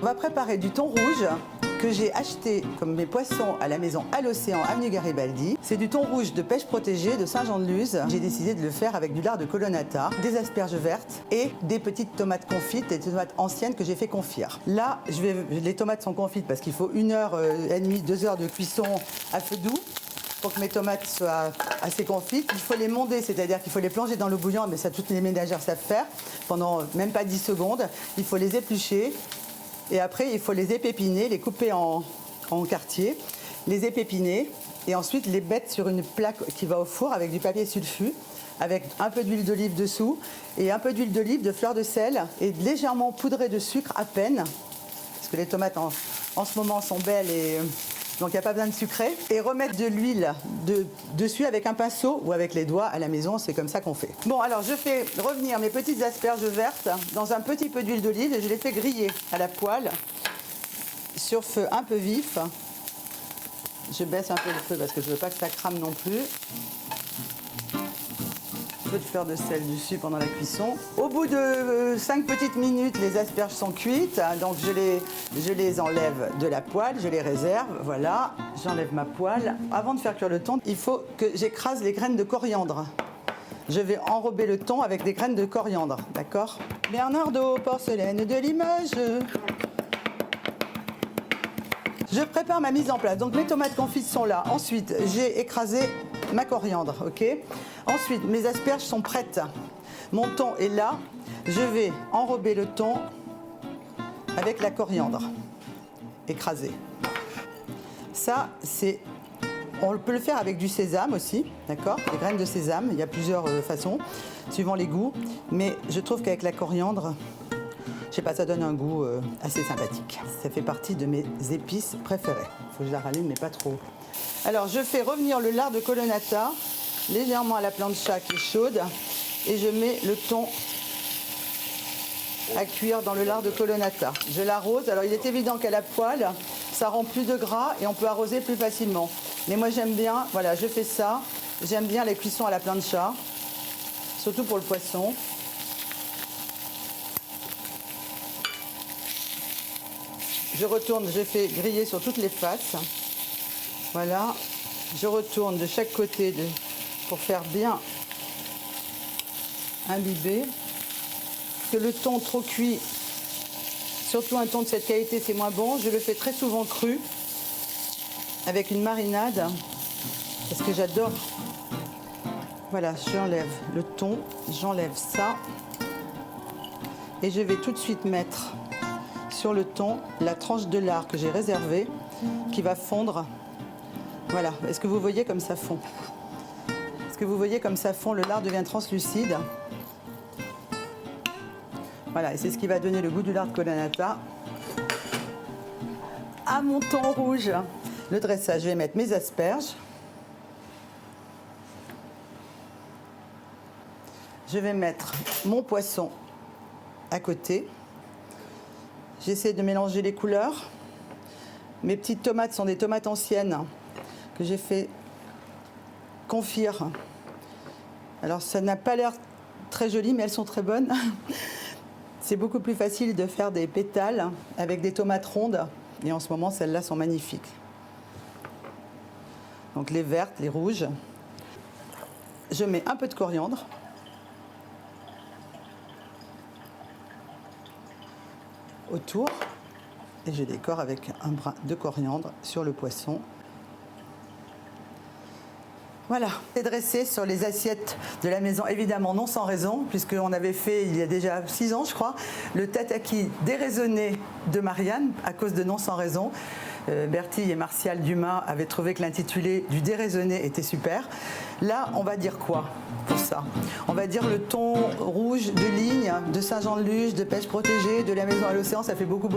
On va préparer du thon rouge que j'ai acheté comme mes poissons à la maison à l'Océan, avenue Garibaldi. C'est du thon rouge de pêche protégée de Saint-Jean-de-Luz. J'ai décidé de le faire avec du lard de colonnata, des asperges vertes et des petites tomates confites, des tomates anciennes que j'ai fait confire. Là, les tomates sont confites parce qu'il faut 1h30, 2 heures de cuisson à feu doux. Pour que mes tomates soient assez confites, il faut les monder, c'est-à-dire qu'il faut les plonger dans l'eau bouillante, mais ça toutes les ménagères savent faire, pendant même pas 10 secondes. Il faut les éplucher et après il faut les épépiner, les couper en quartiers, les épépiner et ensuite les mettre sur une plaque qui va au four avec du papier sulfu, avec un peu d'huile d'olive dessous et un peu d'huile d'olive, de fleur de sel et légèrement poudrée de sucre à peine, parce que les tomates en ce moment sont belles et donc il n'y a pas besoin de sucrer. Et remettre de l'huile dessus avec un pinceau ou avec les doigts à la maison, c'est comme ça qu'on fait. Bon, alors je fais revenir mes petites asperges vertes dans un petit peu d'huile d'olive et je les fais griller à la poêle sur feu un peu vif. Je baisse un peu le feu parce que je ne veux pas que ça crame non plus. Un peu de fleur de sel dessus pendant la cuisson. Au bout de 5 petites minutes, les asperges sont cuites. Donc je les enlève de la poêle, je les réserve. Voilà, j'enlève ma poêle. Avant de faire cuire le thon, il faut que j'écrase les graines de coriandre. Je vais enrober le thon avec des graines de coriandre, d'accord? Bernardo, porcelaine de Limoges. Je prépare ma mise en place. Donc mes tomates confites sont là. Ensuite, j'ai écrasé ma coriandre, ok? Ensuite, mes asperges sont prêtes. Mon thon est là. Je vais enrober le thon avec la coriandre écrasée. Ça, on peut le faire avec du sésame aussi, d'accord? Des graines de sésame, il y a plusieurs façons, suivant les goûts. Mais je trouve qu'avec la coriandre, je sais pas, ça donne un goût assez sympathique. Ça fait partie de mes épices préférées. Il faut que je la rallume, mais pas trop. Alors, je fais revenir le lard de colonnata légèrement à la plancha qui est chaude et je mets le thon à cuire dans le lard de colonnata. Je l'arrose. Alors, il est évident qu'à la poêle, ça rend plus de gras et on peut arroser plus facilement. Mais moi, j'aime bien, voilà, je fais ça. J'aime bien les cuissons à la plancha, surtout pour le poisson. Je retourne, je fais griller sur toutes les faces. Voilà. Je retourne de chaque côté pour faire bien imbiber. Que le thon trop cuit, surtout un thon de cette qualité, c'est moins bon. Je le fais très souvent cru, avec une marinade, parce que j'adore. Voilà, j'enlève le thon, j'enlève ça. Et je vais tout de suite mettre sur le thon la tranche de lard que j'ai réservée, qui va fondre. Voilà, est-ce que vous voyez comme ça fond? Est-ce que vous voyez comme ça fond? Le lard devient translucide. Voilà, et c'est ce qui va donner le goût du lard de colonnata à mon thon rouge. Le dressage, je vais mettre mes asperges. Je vais mettre mon poisson à côté. J'essaie de mélanger les couleurs. Mes petites tomates sont des tomates anciennes que j'ai fait confire. Alors ça n'a pas l'air très joli, mais elles sont très bonnes. C'est beaucoup plus facile de faire des pétales avec des tomates rondes. Et en ce moment, celles-là sont magnifiques. Donc les vertes, les rouges. Je mets un peu de coriandre. Autour. Et je décore avec un brin de coriandre sur le poisson. Voilà, c'est dressé sur les assiettes de la maison, évidemment non sans raison, puisqu'on avait fait il y a déjà 6 ans, je crois, le tataki déraisonné de Marianne, à cause de non sans raison. Bertille et Martial Dumas avaient trouvé que l'intitulé du déraisonné était super. Là, on va dire quoi pour ça? On va dire le thon rouge de ligne, de Saint-Jean-de-Luz, de pêche protégée, de la maison à l'océan, ça fait beaucoup.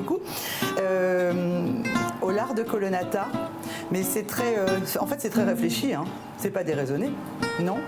Au lard de colonnata. Mais c'est très, en fait, c'est très réfléchi, hein. C'est pas déraisonné, non?